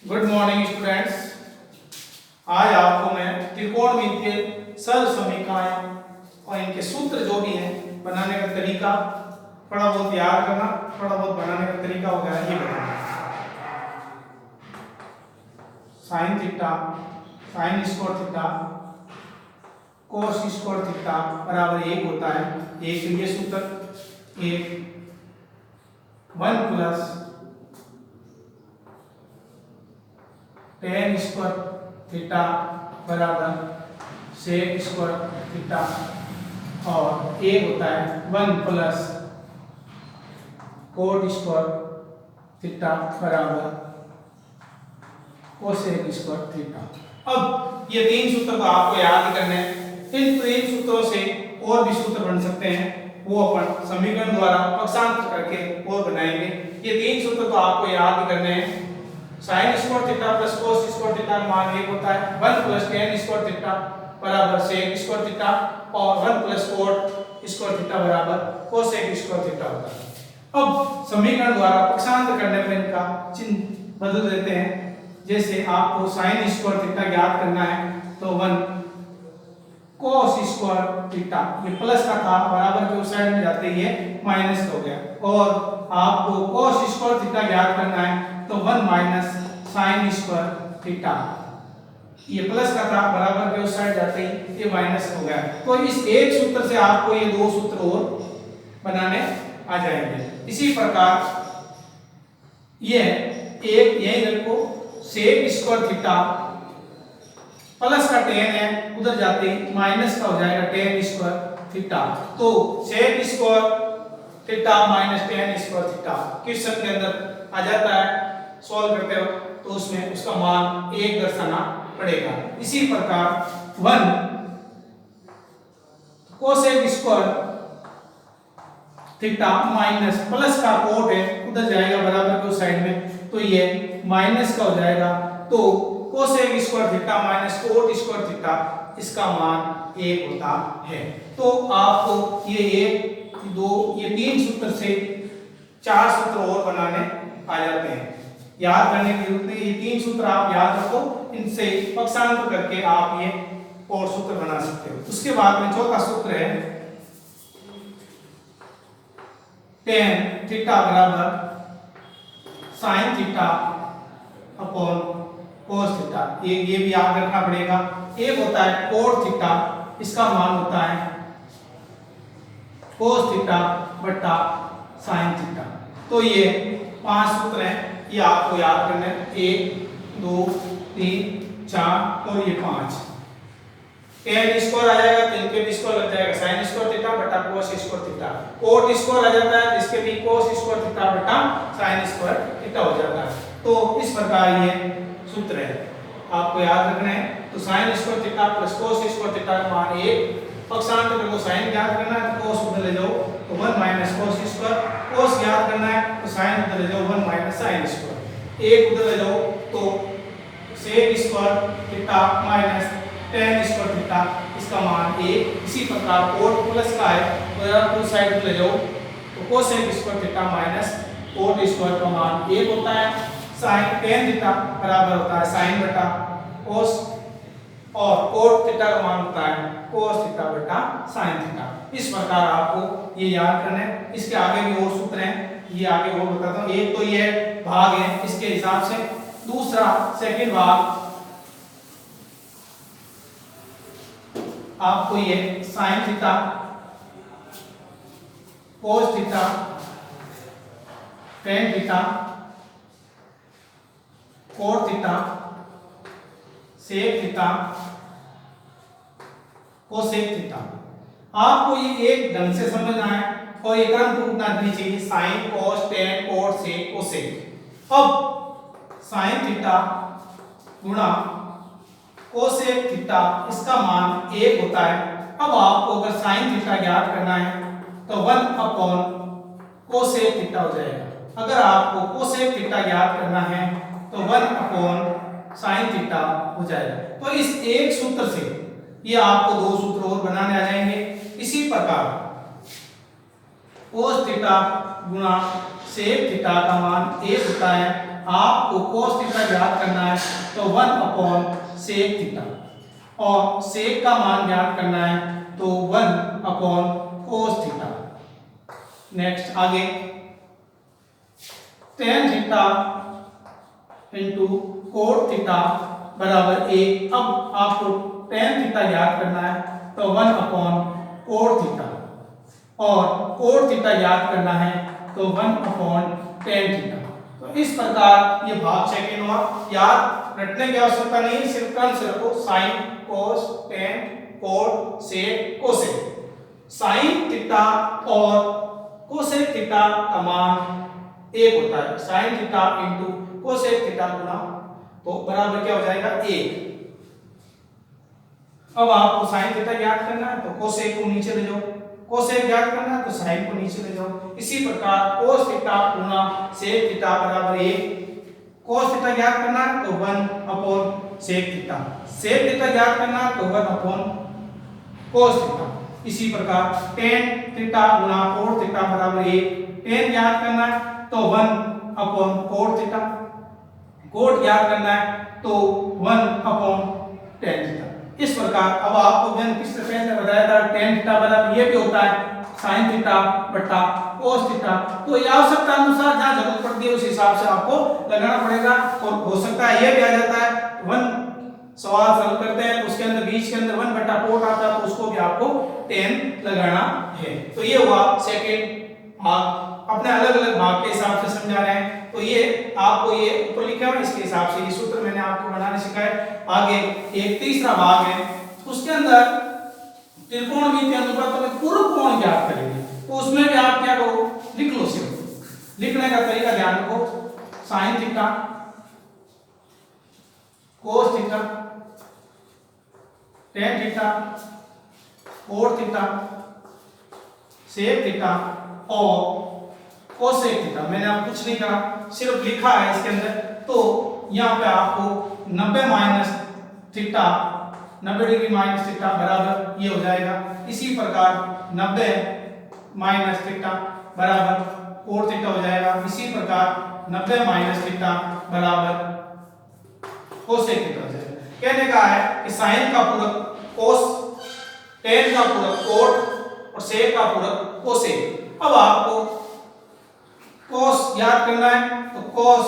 Good morning students. आज आपको मैं त्रिकोणमितीय सरल समीकरण और इनके सूत्र जो भी हैं बनाने का तरीका थोड़ा बहुत याद करना, थोड़ा बहुत बनाने का तरीका वगैरह ये बताना। Sine theta, sine square theta, cos square theta बराबर 1 होता है। एक ये सूत्र, एक 1 प्लस tan स्क्वायर थीटा बराबर sec स्क्वायर थीटा, और एक होता है 1 प्लस cot स्क्वायर थीटा बराबर cosec स्क्वायर थीटा। अब ये तीन सूत्र तो आपको याद ही करने हैं। इन तीन सूत्रों से और भी सूत्र बन सकते हैं, वो अपन समीकरण द्वारा पक्षांतर करके और बनाएंगे। ये तीन सूत्र तो आपको याद ही करने हैं। Sine square theta plus cos square theta का मान 1 होता है, 1 प्लस tan स्क्वायर थीटा बराबर sec स्क्वायर थीटा, और 1 प्लस cot स्क्वायर थीटा बराबर cosec स्क्वायर थीटा होता है। अब समीकरण द्वारा पक्षांतर करने पर इनका चिन्ह बदल देते हैं। जैसे आपको साइन स्क्वायर थीटा ज्ञात करना है तो 1 cos स्क्वायर थीटा, ये प्लस का था, बराबर के उस साइड में जाते ही ये माइनस हो गया। और आपको cos स्क्वायर थीटा ज्ञात करना है तो 1 माइनस साइन स्क्वायर थीटा, ये प्लस का था, बराबर के उस साइड जाते ही ये माइनस हो गया। तो इस एक सूत्र से आपको ये दो सूत्र और बनाने आ जाएंगे। इसी प्रकार ये एक यही रखो, sec स्क्वायर थीटा प्लस का tan है, उधर जाते ही माइनस का हो जाएगा tan स्क्वायर थीटा। तो sec square theta minus tan square theta question के अंदर आ जाता है। सॉल्व करते हो तो उसमें उसका मान 1 दर्शाना पड़ेगा। इसी प्रकार 1 cosec square theta minus plus का कोट है, उधर जाएगा बराबर के उस साइड में, तो ये माइनस का हो जाएगा। तो cosec square theta minus cot square theta, इसका मान 1 होता है। तो आपको ये 1 2 ये 3 सूत्र से 4 सूत्र और बनाने आ जाते हैं। याद करने की जरूरत नहीं, ये 3 सूत्र आप याद रखो, इनसे पक्षांतर करके आप ये और सूत्र बना सकते हो। उसके बाद में चौथा सूत्र है tan थीटा बराबर sin theta upon cos theta. ये भी याद रखना पड़ेगा। एक होता है cot थीटा, इसका मान होता है cos थीटा बटा sin थीटा। तो ये 5 सूत्र हैं, ये आपको याद करना है। 1 2 3 4 और ये 5। tan स्क्वायर आ जाएगा तो इनके भी स्क्वायर लग जाएगा, sin स्क्वायर थीटा बटा cos square theta. cot square आ जाता है, इसके भी cos स्क्वायर थीटा बटा sin स्क्वायर थीटा हो जाता है। तो इस प्रकार ये सूत्र है, आपको याद रखना है। तो sin square theta plus cos square theta का मान 1, पक्षांतर को sin ज्ञात करना है तो cos उधर ले जाओ तो 1 माइनस cos स्क्वायर, cos ज्ञात करना है तो sin उधर ले जाओ 1 माइनस sin स्क्वायर, 1 उधर ले जाओ तो sec square theta minus tan square theta, इसका मान 1। इसी प्रकार cot प्लस का है तो यार टू साइड ले जाओ तो cosec square theta minus cot square का मान 1 होता है। sin tan थीटा बराबर होता है sin बटा cos, और cot थीटा का मान होता है cos थीटा बटा sin थीटा। इस प्रकार आपको ये याद करना है। इसके आगे भी और सूत्र हैं, ये आगे और बताता हूं। एक तो ये भाग है इसके हिसाब से, दूसरा सेकंड भाग आपको ये sin theta cos theta tan theta cot theta sec theta cosec theta, आपको ये एक ढंग से समझना है और एकांत टूटना नहीं चाहिए। sin cos tan cot sec cosec। अब sin थीटा गुणा cosec थीटा, इसका मान 1 होता है। अब आपको अगर sin थीटा ज्ञात करना है तो 1 अपॉन cosec थीटा हो जाएगा। अगर आपको cosec थीटा ज्ञात करना है तो 1 अपॉन sin थीटा हो जाएगा। तो इस एक सूत्र से ये आपको दो सूत्र और बनाने आ जाएंगे। इसी प्रकार cos थीटा गुणा सेक थीटा का मान 1 होता है। आपको cos थीटा ज्ञात करना है तो 1 अपॉन सेक थीटा, और सेक का मान ज्ञात करना है तो 1 अपॉन cos थीटा। नेक्स्ट आगे tan theta into cot theta बराबर 1। अब आपको tan थीटा ज्ञात करना है तो 1 अपॉन कोट थीटा, और कोट थीटा ज्ञात करना है तो 1 अपॉन tan थीटा। तो इस प्रकार ये भाग सेकंड हुआ। याद रटने की आवश्यकता नहीं, सिर्फ क्रम से रखो, sine cos tan cot sec cosec. Sine theta और कोसेक थीटा का मान 1 होता है। Sine theta into cosec theta गुना तो बराबर क्या हो जाएगा 1। अब आपको साइन थीटा ज्ञात करना है तो कोसेक को नीचे ले जाओ, कोसेक ज्ञात करना है तो साइन को नीचे ले जाओ। इसी प्रकार कोस थीटा गुना सेक थीटा बराबर 1। कोस थीटा ज्ञात करना है तो 1 upon sec theta, sec theta ज्ञात करना है तो 1 अपॉन कोस थीटा। इसी प्रकार tan थीटा गुना कोट थीटा बराबर 1। tan ज्ञात करना है तो 1 अपॉन कोट थीटा, कोट ज्ञात करना है तो 1 अपॉन tan थीटा। इस प्रकार अब आपको मैंने पिछले पेज में बताया था tan थीटा बराबर ये भी होता है sin थीटा बटा cos थीटा। तो ये आवश्यकता अनुसार जहां जरूरत पड़ती है उस हिसाब से आपको लगाना पड़ेगा। और हो सकता है ये भी आ जाता है 1 सवाल हल करते हैं उसके अंदर बीच के अंदर 1 बटा कोट आता है तो उसको भी आपको tan लगाना है। तो ये हुआ सेकंड भाग। अपने अलग अलग भाग के हिसाब से समझा रहे हैं। तो ये आपको ये ऊपर लिखा है इसके हिसाब से ये सूत्र मैंने आपको बनाने सिखाए। आगे एक तीसरा भाग है, उसके अंदर त्रिकोणमितीय अनुपात में पूर्व कोण ज्ञात करेंगे। तो उसमें भी आप क्या करो, लिख लो। सिर्फ लिखने का तरीका ध्यान रखो, sine theta cos theta tan theta cot theta sec theta और कोसेक थीटा। मैंने आप कुछ नहीं करा, सिर्फ लिखा है इसके अंदर। तो यहाँ पे आपको 90 minus theta 90 degree minus theta बराबर ये हो जाएगा। इसी प्रकार 90 माइनस थीटा बराबर कोट थीटा हो जाएगा। इसी प्रकार 90 माइनस थीटा बराबर कोसेक थीटा हो जाएगा। कहने का है कि साइन का पूरक कोस, tan का पूरक कोट और सेक का पूरक कोसेक। अब आपको कोस याद करना है तो कोस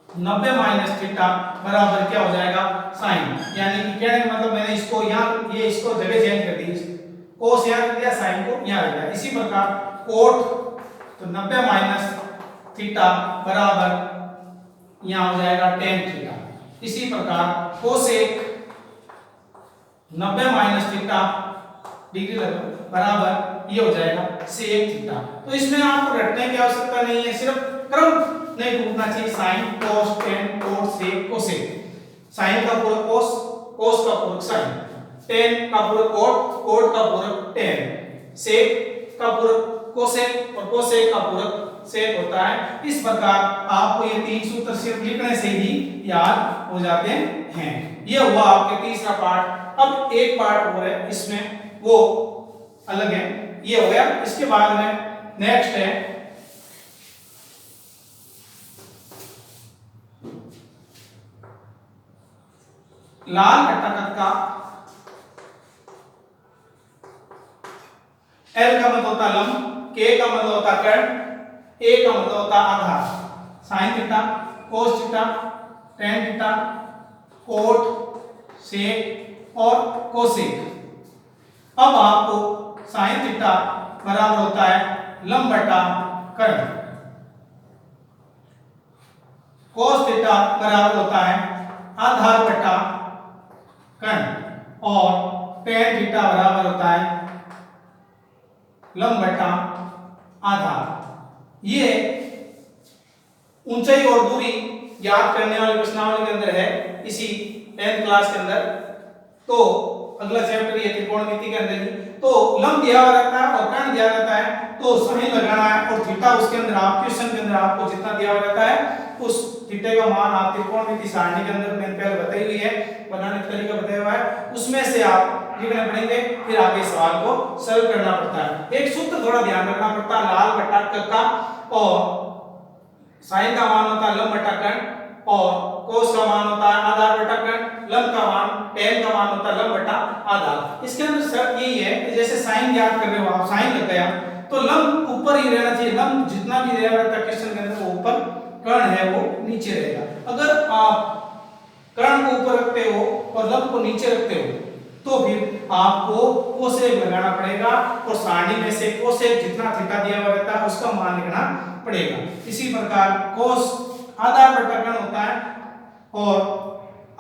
90 माइनस थीटा बराबर क्या हो जाएगा साइन। यानी कि कहने का मतलब मैंने इसको यहाँ ये इसको जगह चेंज कर दी, कोस यहाँ रख दिया, साइन को यहाँ रख दिया। इसी प्रकार कोट तो 90 माइनस थीटा बराबर यहाँ हो जाएगा tan थीटा। इसी प्रकार कोसेक 90 माइनस थीटा डिग्री बराबर ये हो जाएगा सेक थीटा। तो इसमें आपको रटने की आवश्यकता नहीं है, सिर्फ क्रम नहीं टूटना चाहिए। Sine cos tan cot sec cosec. Sine का पूरक कोस, कोस का पूरक साइन, tan का पूरक कोट, कोट का पूरक tan, सेक का पूरक कोसेक और कोसेक का पूरक सेक होता है। इस प्रकार आपको ये 3 सूत्र सिर्फ लिखने से ही याद हो जाते हैं। ये हुआ आपके तीसरा पार्ट। अब एक पार्ट और है इसमें, वो अलग है, ये हो गया। इसके बाद में नेक्स्ट है लाल घटक का L का मतलब होता है लंब, K का मतलब होता है कर्ण, A का मतलब होता है आधार। Sine theta cos theta tan theta cot sec और कोसेक। अब आपको साइन थीटा बराबर होता है लंब बटा कर्ण, कोस थीटा बराबर होता है आधार बटा कर्ण और tan थीटा बराबर होता है लंब बटा आधार। ये ऊंचाई और दूरी याद करने वाले प्रश्नावली के अंदर है, इसी 10th क्लास के अंदर। तो अगला चैप्टर ये त्रिकोणमिति के अंदर ही। तो लंब दिया हुआ रहता है और कर्ण दिया रहता है, तो साइन लगाना है और थीटा उसके अंदर आप क्वेश्चन के अंदर आपको जितना दिया हुआ रहता है उस थीटे का मान आप त्रिकोणमिति सारणी के अंदर मैंने पहले बताई हुई है, बनाने का तरीका बताया हुआ है, उसमें से आप लिखना पड़ेंगे, फिर आगे सवाल को सॉल्व करना पड़ता है। एक सूत्र थोड़ा ध्यान रखना पड़ता है, लाल बटा क का और साइन का मान होता है लंब बटा कर्ण, और कोस का मान होता है आधार बटा कर्ण, लंब का मान tan का मान होता है लंब बटा आधार। इसके अंदर शर्त यही है कि जैसे साइन ज्ञात कर रहे हो आप, साइन लग गया तो लंब ऊपर ही रहना चाहिए, लंब जितना भी रहेगा क्वेश्चन के अंदर वो ऊपर, कर्ण है वो नीचे रहेगा। अगर आप कर्ण को ऊपर रखते हो और लंब को नीचे रखते हो तो फिर आपको कोसेक लगाना पड़ेगा, और सारणी में से कोसेक जितना थीटा दिया हुआ रहता है उसका मान लिखना पड़ेगा। इसी प्रकार कोस आधार बटा कर्ण होता है, और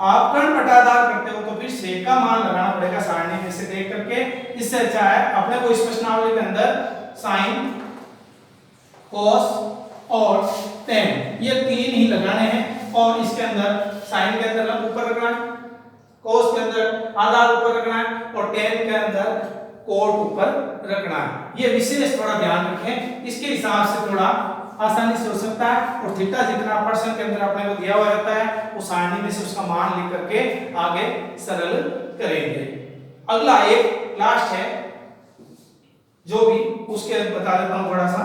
आप कर्ण बटा आधार करते हो तो फिर सेक का मान लगाना पड़ेगा सारणी में से देख करके। इससे अच्छा है अपने को इस प्रश्नावली के अंदर साइन, कोस और tan ये तीन ही लगाने हैं, और इसके अंदर साइन के अंदर लंब ऊपर रखना है, कोस के अंदर आधार ऊपर रखना है, और tan के अंदर कोट ऊपर रखना है। ये विशेष थोड़ा ध्यान रखें, इसके हिसाब से थोड़ा आसानी से हो सकता है। और थीटा जितना प्रश्न के अंदर अपने को दिया हुआ रहता है वो सारणी में से उसका मान लिख करके आगे सरल करेंगे। अगला एक लास्ट है जो भी उसके बता देता हूं थोड़ा सा।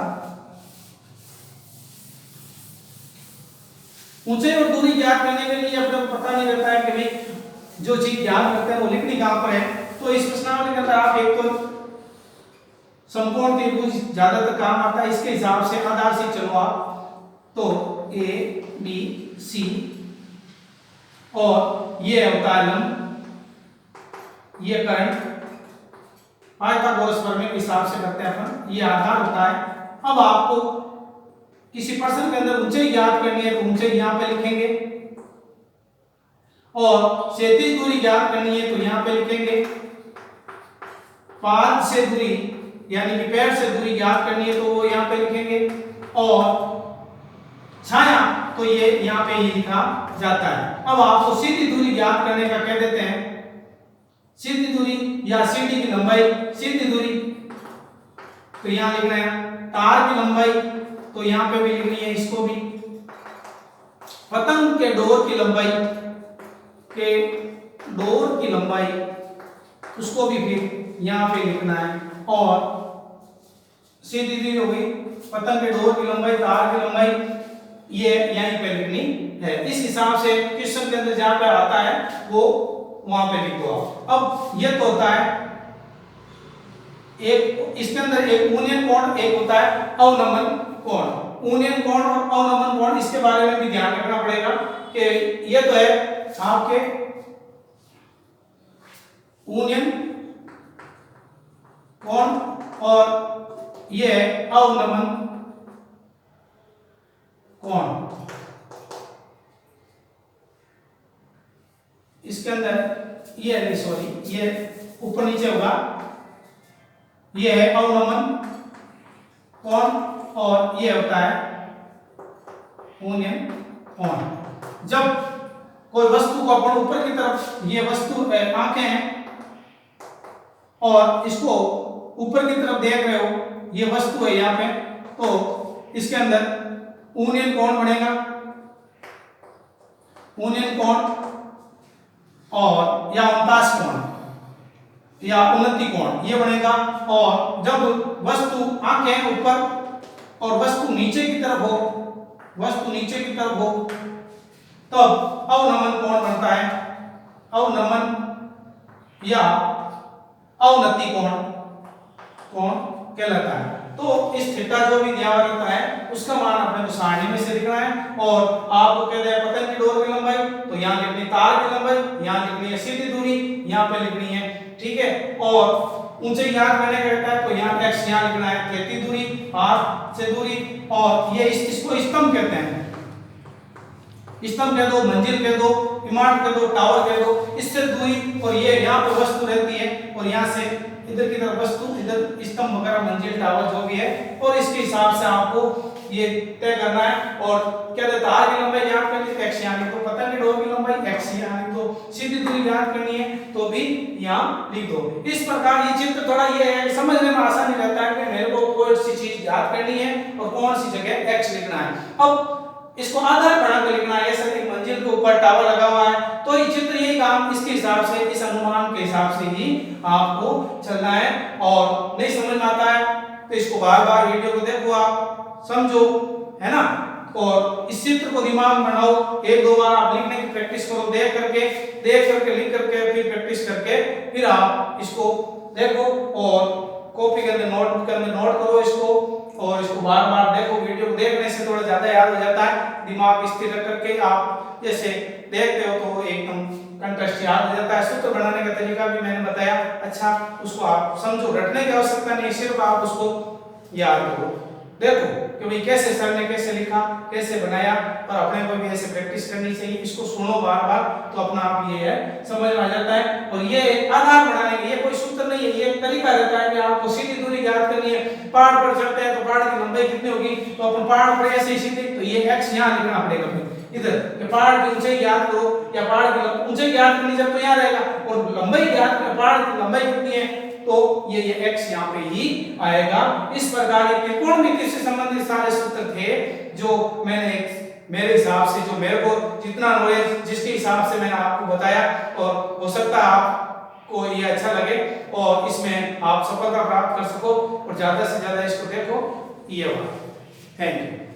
ऊंचाई और दूरी ज्ञात करने के लिए अपने को पता नहीं रहता है कि भाई जो चीज ज्ञात करते हैं वो लिखनी कहां पर है, तो इस प्रश्नावली के अंदर आप एक तो समकोण त्रिभुज ज्यादातर काम आता है, इसके हिसाब से आधार से चलो आप तो ए बी सी, और ये होता है लंब, ये कर्ण, पाइथागोरस प्रमेय के हिसाब से करते हैं अपन, ये आधार होता है। अब आपको किसी प्रश्न के अंदर ऊंचाई ज्ञात करनी है तो ऊंचाई यहां पे लिखेंगे, और क्षैतिज दूरी ज्ञात करनी है तो यहां पे लिखेंगे, पाद से दूरी यानी कि पैर से दूरी ज्ञात करनी है तो वो यहां पे लिखेंगे, और छाया तो ये यहां पे ही लिखा जाता है। अब आपको सीधी दूरी ज्ञात करने का कह देते हैं, सीधी दूरी या सीधी की लंबाई, सीधी दूरी तो यहां लिखना है, तार की लंबाई तो यहां पे भी लिखनी है इसको भी, पतंग के डोर की लंबाई, के डोर की लंबाई उसको भी फिर यहां पे लिखना है, और सीधी दूरी हो गई, पतंग के डोर की लंबाई, तार की लंबाई ये यहीं पे लिखनी है। इस हिसाब से क्वेश्चन के अंदर जहां पे आता है वो वहां पे लिख दो। अब ये तो होता है एक, इसके अंदर एक ऊनियन कोण, एक होता है अवनमन कोण। ऊनियन कोण और अवनमन कोण इसके बारे में भी ध्यान रखना पड़ेगा कि ये तो है आपके ऊनियन कोण और ये है अवनमन कोण। इसके अंदर ये नहीं, सॉरी, ये ऊपर नीचे होगा, ये है अवनमन कोण और ये होता है ऊनियन कोण। जब कोई वस्तु को अपन ऊपर की तरफ, ये वस्तु आंखें हैं और इसको ऊपर की तरफ देख रहे हो, ये वस्तु है यहाँ पे, तो इसके अंदर ऊनियन कोण बनेगा, ऊनियन कोण और या उनतास कोण या उन्नति कोण ये बनेगा। और जब वस्तु आंखें ऊपर और वस्तु नीचे की तरफ हो, वस्तु नीचे की तरफ हो तब अवनमन कोण बनता है, अवनमन या अवनति कोण कहलाता है। तो इस थीटा जो भी दिया हुआ रहता है उसका मान अपने को सारणी में से लिखना है, और आपको कह दिया पतंग की डोर की लंबाई तो यहाँ लिखनी तार की लंबाई, यहाँ लिखनी है सीधी दूरी, यहाँ पे लिखनी है, ठीक है। और ऊंचाई ज्ञात करने का रहता है तो यहाँ x यहाँ लिखना है, क्षैतिज दूरी, r से दूरी, और ये इसको स्तंभ कहते हैं, स्तंभ कह दो, मंजिल कह दो, इमारत कह दो, टावर कह दो, इससे दूरी, और ये यहाँ पे वस्तु रहती है और यहाँ से इधर की तरफ वस्तु, इधर स्तंभ वगैरह, मंजिल, टावर जो भी है, और इसके हिसाब से आपको ये तय करना है। और क्या देता है, तार की लंबाई ज्ञात करनी है x यहाँ लिख दो, पतंग की डोर की लंबाई x यहाँ लिख दो, सीधी दूरी ज्ञात करनी है तो भी यहाँ लिख दो। इस प्रकार ये चित्र थोड़ा ये है, समझने में आसानी रहता है कि मेरे को कोई सी चीज ज्ञात करनी है और कौन सी जगह x लिखना है। अब इसको आधार बना कर लिखना है, ऐसा कि मंजिल के ऊपर टावर लगा हुआ है तो ये चित्र यही काम, इसके हिसाब से, इस अनुमान के हिसाब से ही आपको चलना है। और नहीं समझ में आता है तो इसको बार बार वीडियो को देखो आप, समझो, है ना, और इस चित्र को दिमाग में बनाओ, एक दो बार आप लिखने की प्रैक्टिस करो, देख करके लिख करके फिर प्रैक्टिस करके फिर आप इसको देखो और कॉपी के अंदर नोटबुक के अंदर नोट करो इसको, और इसको बार बार देखो। वीडियो को देखने से थोड़ा ज्यादा याद हो जाता है, दिमाग स्थिर रख करके आप जैसे देखते हो तो एकदम कंटेस्ट याद हो जाता है। सूत्र बनाने का तरीका भी मैंने बताया, अच्छा उसको आप समझो, रटने की आवश्यकता नहीं, सिर्फ आप उसको याद करो। देखो कि भाई कैसे सर ने कैसे लिखा, कैसे बनाया, और अपने को भी ऐसे प्रैक्टिस करनी चाहिए। इसको सुनो बार बार तो अपना आप ये है समझ में आ जाता है। और ये आधार बनाने के, ये कोई सूत्र नहीं है, ये एक तरीका रहता है कि आपको सीधी दूरी ज्ञात करनी है। पहाड़ पर चढ़ते हैं तो पहाड़ की लंबाई कितनी होगी, तो अपन पहाड़ पर ऐसे ही सीधे, तो ये x यहाँ लिखना पड़ेगा इधर, कि पहाड़ की ऊंचाई ज्ञात करो, या पहाड़ की ऊंचाई ज्ञात करनी जब तो यहाँ रहेगा, और लंबाई ज्ञात, पहाड़ की लंबाई कितनी है तो ये x यहाँ पे ही आएगा। इस प्रकार ये त्रिकोणमिति से संबंधित सारे सूत्र थे जो मैंने मेरे हिसाब से, जो मेरे को जितना नॉलेज जिसके हिसाब से मैंने आपको बताया, और हो सकता है आपको ये अच्छा लगे और इसमें आप सफलता प्राप्त कर सको, और ज्यादा से ज्यादा इसको देखो। ये बात, थैंक यू।